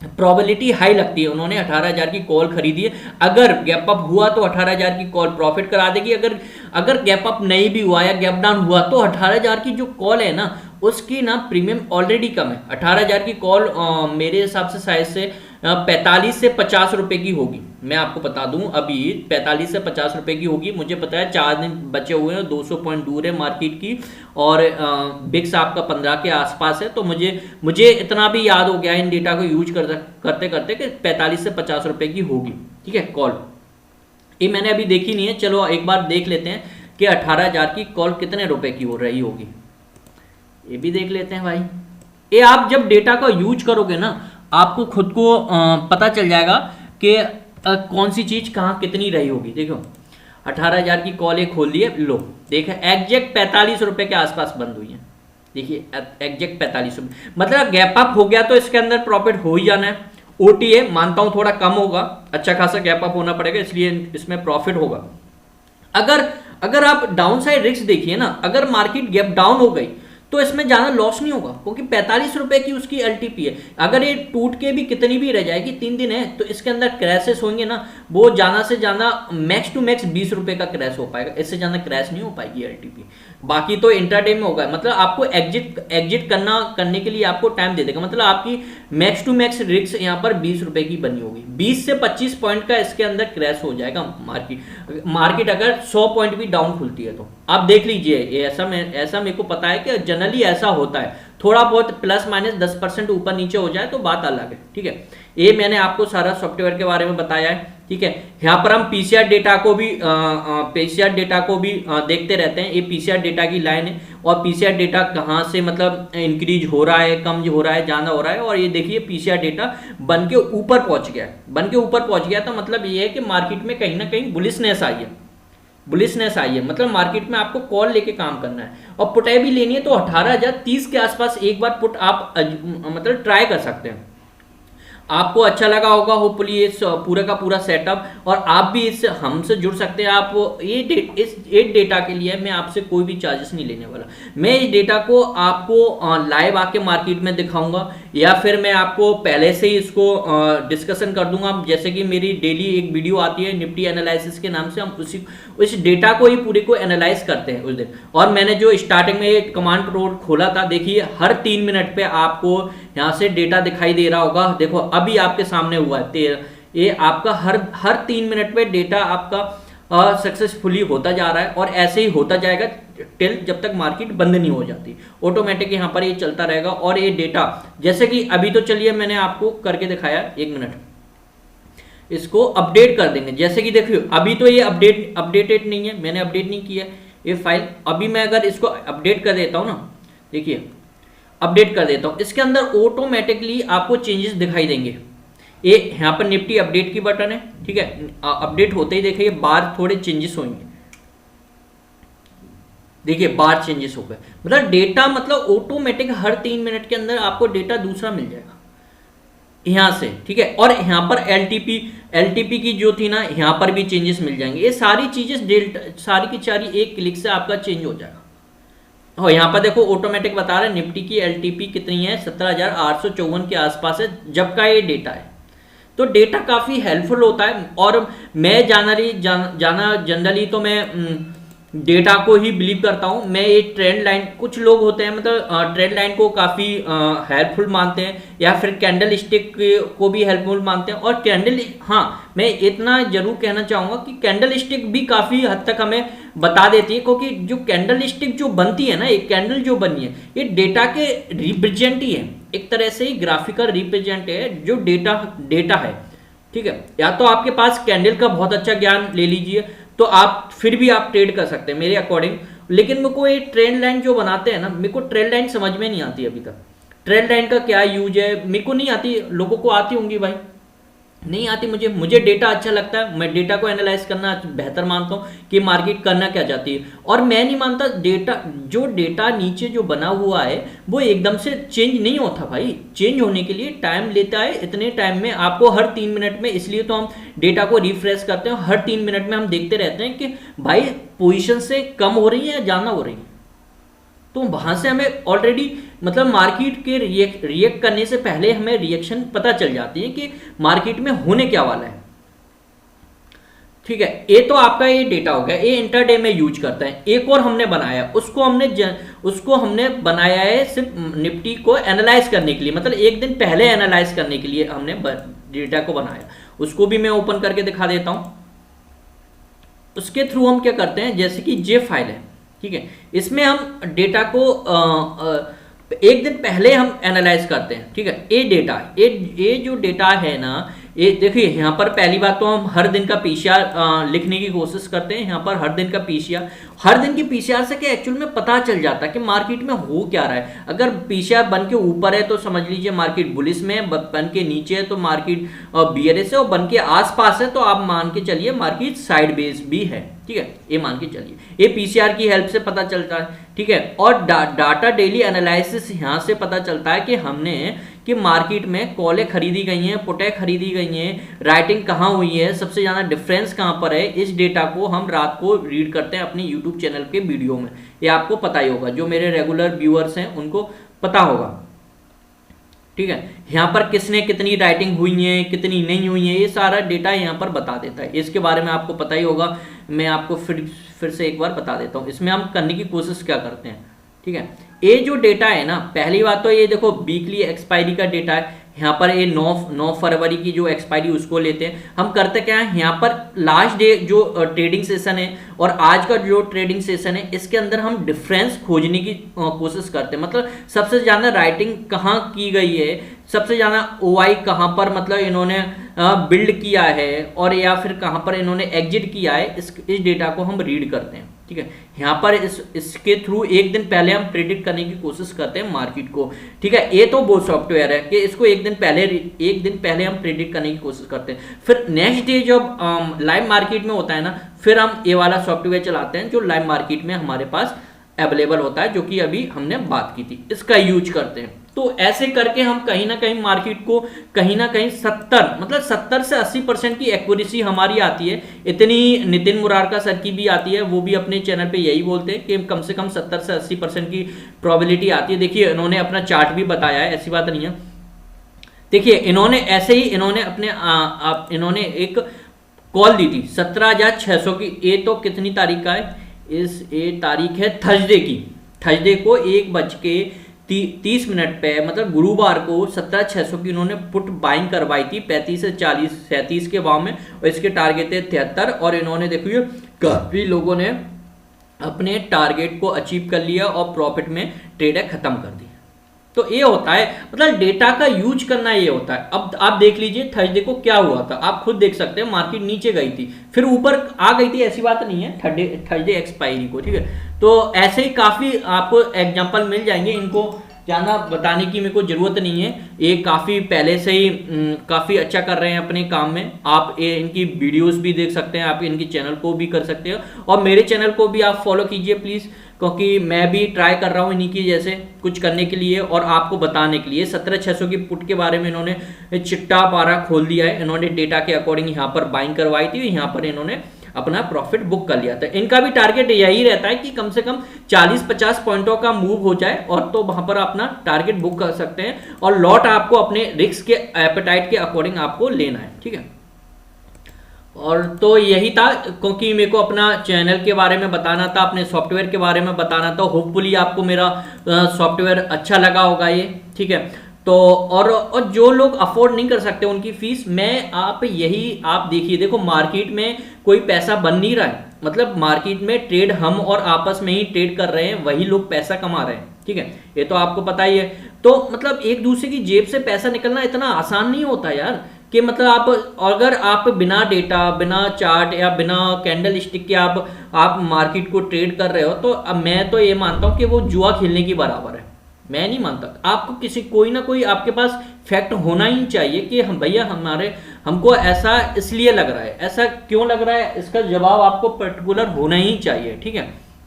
प्रोबेबिलिटी हाई लगती है, उन्होंने 18,000 की कॉल खरीदी है। अगर गैप अप हुआ तो 18,000 की कॉल प्रॉफिट करा देगी, अगर गैप अप नहीं भी हुआ या गैप डाउन हुआ तो 18,000 की जो कॉल है ना उसकी ना प्रीमियम ऑलरेडी कम है। 18,000 की कॉल मेरे हिसाब से शायद से 45 से 50 रुपए की होगी। मैं आपको बता दूं अभी 45 से 50 रुपए की होगी। मुझे पता है 4 दिन बचे हुए हैं, 200 पॉइंट दूर है मार्केट की, और बिक्स आपका 15 के आसपास है। तो मुझे इतना भी याद हो गया इन डेटा को यूज करते करते कि 45 से 50 रुपए की होगी। ठीक है, कॉल ये मैंने अभी देखी नहीं है, चलो एक बार देख लेते हैं कि 18,000 की कॉल कितने रुपए की हो रही होगी, ये भी देख लेते हैं भाई। ये आप जब डेटा का यूज करोगे ना, आपको खुद को पता चल जाएगा कि कौन सी चीज कहाँ कितनी रही होगी। देखो 18,000 की कॉल ये खोल ली है, लो देखा एग्जैक्ट 45 रुपए के आसपास बंद हुई है। देखिए एग्जैक्ट 45 रुपए, मतलब गैप अप हो गया तो इसके अंदर प्रॉफिट हो ही जाना है। ओटीए मानता हूं थोड़ा कम होगा, अच्छा खासा गैप अप होना पड़ेगा, इसलिए इसमें प्रॉफिट होगा। अगर आप डाउन साइड रिस्क देखिए ना, अगर मार्केट गैप डाउन हो गई तो इसमें ज्यादा लॉस नहीं होगा, क्योंकि 45 रुपए की उसकी एलटीपी है। अगर ये टूट के भी कितनी भी रह जाएगी, 3 दिन है, तो इसके अंदर क्रैशेस होंगे ना, वो ज्यादा से ज्यादा मैक्स टू मैक्स 20 रुपए का क्रैश हो पाएगा, इससे ज्यादा क्रैश नहीं हो पाएगी एलटीपी। बाकी तो इंट्राडे में होगा, मतलब आपको एग्जिट करने के लिए आपको टाइम दे देगा, मतलब आपकी मैक्स टू मैक्स रिस्क यहाँ पर 20 रुपए की बनी होगी। 20 से 25 पॉइंट का इसके अंदर क्रैश हो जाएगा मार्केट अगर 100 पॉइंट भी डाउन खुलती है तो। आप देख लीजिए, ये ऐसा मेरे को पता है कि जनरली ऐसा होता है, थोड़ा बहुत प्लस माइनस 10% ऊपर नीचे हो जाए तो बात अलग है। ठीक है, ये मैंने आपको सारा सॉफ्टवेयर के बारे में बताया है। ठीक है, यहाँ पर हम पीसीआर डेटा को भी देखते रहते हैं। ये पीसीआर डेटा की लाइन है, और पीसीआर डेटा कहाँ से मतलब इंक्रीज हो रहा है, कम हो रहा है, ज्यादा हो रहा है। और ये देखिए पीसीआर डेटा बन के ऊपर पहुंच गया तो मतलब ये है कि मार्केट में कहीं ना कहीं बुलिशनेस आई है, मतलब मार्केट में आपको कॉल लेके काम करना है। और पुट भी लेनी है तो 18,030 के आसपास एक बार पुट आप मतलब ट्राई कर सकते हैं। आपको अच्छा लगा होगा होपफुली ये पूरा का पूरा सेटअप, और आप भी इससे हमसे जुड़ सकते हैं। आप ये डेटा के लिए मैं आपसे कोई भी चार्जेस नहीं लेने वाला। मैं इस डेटा को आपको लाइव आके मार्केट में दिखाऊंगा, या फिर मैं आपको पहले से ही इसको डिस्कशन कर दूंगा। जैसे कि मेरी डेली एक वीडियो आती है निफ्टी एनालिसिस के नाम से, हम उस डेटा को ही पूरे को एनालाइज करते हैं उस दिन। और मैंने जो स्टार्टिंग में कमांड प्रोम्प्ट खोला था, देखिए हर 3 मिनट पे आपको यहाँ से डेटा दिखाई दे रहा होगा। देखो अभी आपके सामने हुआ है, ये आपका हर 3 मिनट पे डेटा आपका सक्सेसफुली होता जा रहा है, और ऐसे ही होता जाएगा टिल जब तक मार्केट बंद नहीं हो जाती। ऑटोमेटिक यहाँ पर ये चलता रहेगा। और ये डेटा जैसे कि अभी तो चलिए मैंने आपको करके दिखाया, 1 मिनट इसको अपडेट कर देंगे। जैसे कि देखिए अभी तो ये अपडेटेड नहीं है, मैंने अपडेट नहीं किया ये फाइल। अभी मैं अगर इसको अपडेट कर देता हूँ ना, देखिए अपडेट कर देता हूँ, इसके अंदर ऑटोमेटिकली आपको चेंजेस दिखाई देंगे। ये यहाँ पर निफ्टी अपडेट की बटन है। ठीक है, अपडेट होते ही देखिए बार थोड़े चेंजेस होंगे, देखिए बार चेंजेस हो गए। मतलब डेटा मतलब ऑटोमेटिक हर 3 मिनट के अंदर आपको डेटा दूसरा मिल जाएगा यहाँ से। ठीक है, और यहाँ पर एलटीपी की जो थी ना, यहाँ पर भी चेंजेस मिल जाएंगे। ये सारी चीजें सारी की सारी एक क्लिक से आपका चेंज हो जाएगा। और यहाँ पर देखो ऑटोमेटिक बता रहे हैं निफ्टी की एलटीपी कितनी है, 17,854 के आसपास है जब का ये डेटा है। तो डेटा काफी हेल्पफुल होता है। और मैं जनरली तो मैं डेटा को ही बिलीव करता हूँ। मैं ये ट्रेंड लाइन, कुछ लोग होते हैं मतलब ट्रेंड लाइन को काफ़ी हेल्पफुल मानते हैं, या फिर कैंडल स्टिक को भी हेल्पफुल मानते हैं। और हाँ मैं इतना जरूर कहना चाहूँगा कि कैंडल स्टिक भी काफ़ी हद तक हमें बता देती है, क्योंकि जो कैंडल स्टिक जो बनती है ना, एक कैंडल जो बनी है, ये डेटा के रिप्रेजेंट ही है, एक तरह से ही ग्राफिकल रिप्रेजेंट है जो डेटा है। ठीक है, या तो आपके पास कैंडल का बहुत अच्छा ज्ञान ले लीजिए तो आप फिर भी आप ट्रेड कर सकते हैं मेरे अकॉर्डिंग। लेकिन मेरे को ये ट्रेंड लाइन जो बनाते हैं ना, मेरे को ट्रेंड लाइन समझ में नहीं आती अभी तक। ट्रेंड लाइन का क्या यूज है मेरे को नहीं आती, लोगों को आती होंगी भाई, नहीं आती मुझे डेटा अच्छा लगता है। मैं डेटा को एनालाइज करना बेहतर मानता हूँ कि मार्केट करना क्या चाहती है। और मैं नहीं मानता डेटा नीचे जो बना हुआ है वो एकदम से चेंज नहीं होता भाई, चेंज होने के लिए टाइम लेता है। इतने टाइम में आपको हर 3 मिनट में, इसलिए तो हम डेटा को रिफ्रेश करते हैं, हर 3 मिनट में हम देखते रहते हैं कि भाई पोजीशन से कम हो रही है या ज्यादा हो रही है। तो वहां से हमें ऑलरेडी मतलब मार्केट के रिएक्ट करने से पहले हमें रिएक्शन पता चल जाती है कि मार्केट में होने क्या वाला है। ठीक है, ये तो आपका ये डेटा हो गया, ये इंटरडे में यूज करता है। एक और हमने बनाया, उसको हमने बनाया है सिर्फ निफ्टी को एनालाइज करने के लिए, मतलब एक दिन पहले एनालाइज करने के लिए हमने डेटा को बनाया, उसको भी मैं ओपन करके दिखा देता हूँ। उसके थ्रू हम क्या करते हैं, जैसे कि जे फाइल है, ठीक है, इसमें हम डेटा को एक दिन पहले हम एनालाइज करते हैं, ठीक है। ये डेटा, ये जो डेटा है ना, ये देखिए यहाँ पर पहली बात तो हम हर दिन का पीसीआर लिखने की कोशिश करते हैं। यहाँ पर हर दिन का पीसीआर, हर दिन की पीसीआर से क्या एक्चुअल में पता चल जाता है कि मार्केट में हो क्या रहा है। अगर पीसीआर बन के ऊपर है तो समझ लीजिए मार्केट बुलिश में है, बन के नीचे है तो मार्केट बियरिश है, और बन के आसपास है तो आप मान के चलिए मार्केट साइड बेस भी है, ठीक है, ये मान के चलिए। ये पीसीआर की हेल्प से पता चलता है, ठीक है। और डाटा डेली एनालिसिस यहाँ से पता चलता है कि हमने कि मार्केट में कॉलें खरीदी गई हैं, पुटें खरीदी गई हैं, राइटिंग कहाँ हुई है, सबसे ज़्यादा डिफरेंस कहाँ पर है। इस डेटा को हम रात को रीड करते हैं अपने यूट्यूब चैनल के वीडियो में, ये आपको पता ही होगा, जो मेरे रेगुलर व्यूअर्स हैं उनको पता होगा, ठीक है। यहाँ पर किसने कितनी राइटिंग हुई है, कितनी नहीं हुई है, ये सारा डेटा यहाँ पर बता देता है। इसके बारे में आपको पता ही होगा, मैं आपको फिर से एक बार बता देता हूँ। इसमें हम करने की कोशिश क्या करते हैं, ठीक है। ये जो डेटा है ना, पहली बात तो ये देखो वीकली एक्सपायरी का डेटा है। यहाँ पर ये 9 फरवरी की जो एक्सपायरी उसको लेते हैं। हम करते क्या है, यहाँ पर लास्ट डे जो ट्रेडिंग सेशन है और आज का जो ट्रेडिंग सेशन है, इसके अंदर हम डिफरेंस खोजने की कोशिश करते हैं। मतलब सबसे ज़्यादा राइटिंग कहाँ की गई है, सबसे ज़्यादा ओआई कहाँ पर मतलब इन्होंने बिल्ड किया है, और या फिर कहाँ पर इन्होंने एग्जिट किया है, इस डेटा को हम रीड करते हैं, ठीक है। यहाँ पर इसके थ्रू एक दिन पहले हम प्रेडिक्ट करने की कोशिश करते हैं मार्केट को, ठीक है। ये तो वो सॉफ्टवेयर है कि इसको एक दिन पहले हम प्रेडिक्ट करने की कोशिश करते हैं। फिर नेक्स्ट डे जब लाइव मार्केट में होता है ना, फिर हम ये वाला सॉफ्टवेयर चलाते हैं जो लाइव मार्केट में हमारे पास अवेलेबल होता है, जो कि अभी हमने बात की थी, इसका यूज करते हैं। तो ऐसे करके हम कहीं ना कहीं मार्केट को कहीं ना कहीं 70 से 80% की एक्यूरेसी हमारी आती है। इतनी नितिन मुरारका सर की भी आती है, वो भी अपने चैनल पे यही बोलते हैं कि कम से कम 70 से 80% की प्रोबेबिलिटी आती है। देखिए इन्होंने अपना चार्ट भी बताया है, ऐसी बात नहीं है। देखिए इन्होंने ऐसे ही इन्होंने एक कॉल दी थी 17,600 की। ये तो कितनी तारीख का है, ये तारीख है थर्सडे को 1:30 पे, मतलब गुरुवार को 17,600 की इन्होंने पुट बाइंग करवाई थी 35 से 37 के भाव में, और इसके टारगेट है 73। और इन्होंने देखिए काफी लोगों ने अपने टारगेट को अचीव कर लिया और प्रॉफिट में ट्रेड खत्म कर दी। तो ये होता है, मतलब डेटा का यूज करना ये होता है। अब आप देख लीजिए थर्सडे को क्या हुआ था, आप खुद देख सकते हैं, मार्केट नीचे गई थी फिर ऊपर आ गई थी, ऐसी बात नहीं है थर्सडे एक्सपायरी को, ठीक है। तो ऐसे ही काफी आपको एग्जांपल मिल जाएंगे, इनको ज़्यादा बताने की मेरे को जरूरत नहीं है। ये काफ़ी पहले से ही काफ़ी अच्छा कर रहे हैं अपने काम में। आप ये इनकी वीडियोस भी देख सकते हैं, आप इनकी चैनल को भी कर सकते हो, और मेरे चैनल को भी आप फॉलो कीजिए प्लीज़, क्योंकि मैं भी ट्राई कर रहा हूँ इन्हीं की जैसे कुछ करने के लिए और आपको बताने के लिए। 17,600 की पुट के बारे में इन्होंने चिट्टा पारा खोल दिया है, इन्होंने डेटा के अकॉर्डिंग यहाँ पर बाइंग करवाई थी, यहाँ पर इन्होंने अपना प्रॉफिट बुक कर लिया था। इनका भी टारगेट यही रहता है कि कम से कम 40-50 पॉइंटों का मूव हो जाए, और तो वहां पर अपना टारगेट बुक कर सकते हैं, और लॉट आपको अपने रिस्क के एपेटाइट के अकॉर्डिंग आपको लेना है, ठीक है। और तो यही था, क्योंकि मेरे को अपना चैनल के बारे में बताना था, अपने सॉफ्टवेयर के बारे में बताना था। होपफुली आपको मेरा सॉफ्टवेयर अच्छा लगा होगा ये, ठीक है। तो और जो लोग अफोर्ड नहीं कर सकते उनकी फीस, आप देखिए, देखो मार्केट में कोई पैसा बन नहीं रहा है, मतलब मार्केट में ट्रेड हम और आपस में ही ट्रेड कर रहे हैं, वही लोग पैसा कमा रहे हैं, ठीक है, ये तो आपको पता ही है। तो मतलब एक दूसरे की जेब से पैसा निकलना इतना आसान नहीं होता यार, कि मतलब अगर आप बिना डेटा, बिना चार्ट या बिना कैंडल स्टिक के आप मार्केट को ट्रेड कर रहे हो, तो अब मैं तो ये मानता हूँ कि वो जुआ खेलने की बराबर है। मैं नहीं मानता, आपको कोई ना कोई आपके पास फैक्ट होना ही चाहिए कि हम भैया हमको ऐसा इसलिए लग रहा है, ऐसा क्यों लग रहा है, इसका जवाब आपको पर्टिकुलर होना ही चाहिए, ठीक है।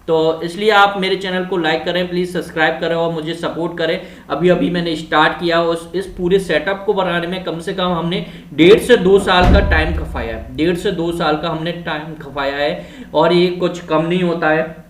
तो इसलिए आप मेरे चैनल को लाइक करें, प्लीज़ सब्सक्राइब करें और मुझे सपोर्ट करें। अभी मैंने स्टार्ट किया, इस पूरे सेटअप को बनाने में कम से कम हमने 1.5 से 2 साल का टाइम खपाया है, 1.5 से 2 साल का हमने टाइम खपाया है, और ये कुछ कम नहीं होता है,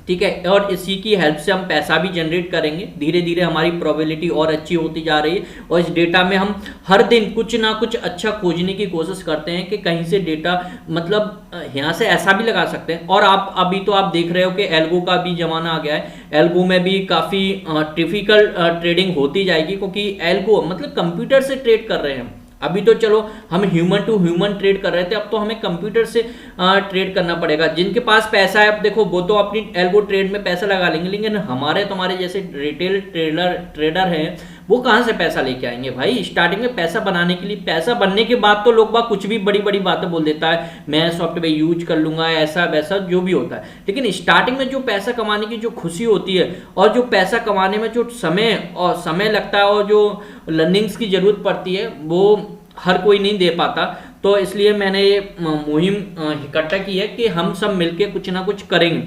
ठीक है। और इसी की हेल्प से हम पैसा भी जनरेट करेंगे, धीरे धीरे हमारी प्रोबेबिलिटी और अच्छी होती जा रही है, और इस डेटा में हम हर दिन कुछ ना कुछ अच्छा खोजने की कोशिश करते हैं कि कहीं से डेटा, मतलब यहाँ से ऐसा भी लगा सकते हैं। और आप अभी तो आप देख रहे हो कि एल्गो का भी जमाना आ गया है, एल्गो में भी काफ़ी टिपिकल ट्रेडिंग होती जाएगी, क्योंकि एल्गो मतलब कंप्यूटर से ट्रेड कर रहे हैं, अभी तो चलो हम ह्यूमन टू ह्यूमन ट्रेड कर रहे थे, अब तो हमें कंप्यूटर से ट्रेड करना पड़ेगा। जिनके पास पैसा है, अब देखो वो तो अपनी एल्गो ट्रेड में पैसा लगा लेंगे, लेकिन हमारे तुम्हारे जैसे रिटेल ट्रेडर हैं, वो कहाँ से पैसा लेके आएंगे भाई? स्टार्टिंग में पैसा बनाने के लिए, पैसा बनने के बाद तो लोग बाग कुछ भी बड़ी बड़ी बातें बोल देता है, मैं सॉफ्टवेयर यूज कर लूंगा, ऐसा वैसा जो भी होता है। लेकिन स्टार्टिंग में जो पैसा कमाने की जो खुशी होती है, और जो पैसा कमाने में जो समय लगता है, और जो लर्निंग्स की जरूरत पड़ती है, वो हर कोई नहीं दे पाता। तो इसलिए मैंने ये मुहिम इकट्ठा की है कि हम सब मिलके कुछ ना कुछ करेंगे।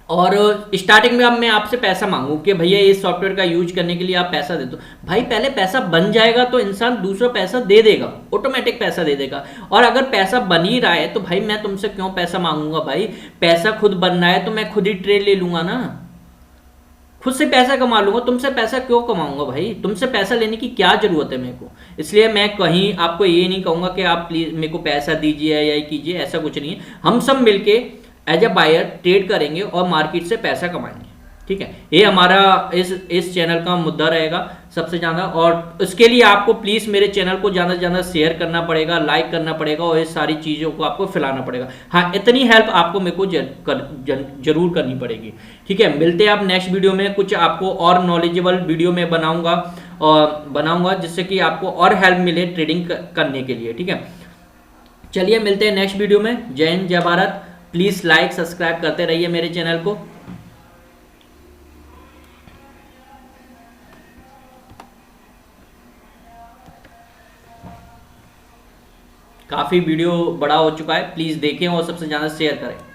और स्टार्टिंग में अब मैं आपसे पैसा मांगू कि भैया इस सॉफ्टवेयर का यूज करने के लिए आप पैसा दे दो, भाई पहले पैसा बन जाएगा तो इंसान दूसरा पैसा दे देगा, ऑटोमेटिक पैसा दे देगा। और अगर पैसा बन ही रहा है तो भाई मैं तुमसे क्यों पैसा मांगूंगा? भाई पैसा खुद बन रहा है तो मैं खुद ही ट्रेड ले लूंगा ना, खुद से पैसा कमा लूंगा, तुमसे पैसा क्यों कमाऊंगा भाई? तुमसे पैसा लेने की क्या जरूरत है मेरे को? इसलिए मैं कहीं आपको ये नहीं कहूंगा कि आप प्लीज मेरे को पैसा दीजिए या ये कीजिए, ऐसा कुछ नहीं है। हम सब मिलके एज अ बायर ट्रेड करेंगे और मार्केट से पैसा कमाएंगे, ठीक है? ये हमारा इस चैनल का मुद्दा रहेगा सबसे ज़्यादा। और उसके लिए आपको प्लीज़ मेरे चैनल को ज़्यादा से ज़्यादा शेयर करना पड़ेगा, लाइक करना पड़ेगा, और ये सारी चीज़ों को आपको फैलाना पड़ेगा। हाँ, इतनी हेल्प आपको मेरे को जरूर करनी पड़ेगी, ठीक है? मिलते हैं आप नेक्स्ट वीडियो में, कुछ आपको और नॉलेजेबल वीडियो में बनाऊंगा जिससे कि आपको और हेल्प मिले ट्रेडिंग करने के लिए, ठीक है? चलिए मिलते हैं नेक्स्ट वीडियो में। जय हिंद, जय भारत। प्लीज़ लाइक सब्सक्राइब करते रहिए मेरे चैनल को। काफ़ी वीडियो बड़ा हो चुका है, प्लीज़ देखें और सबसे ज़्यादा शेयर करें।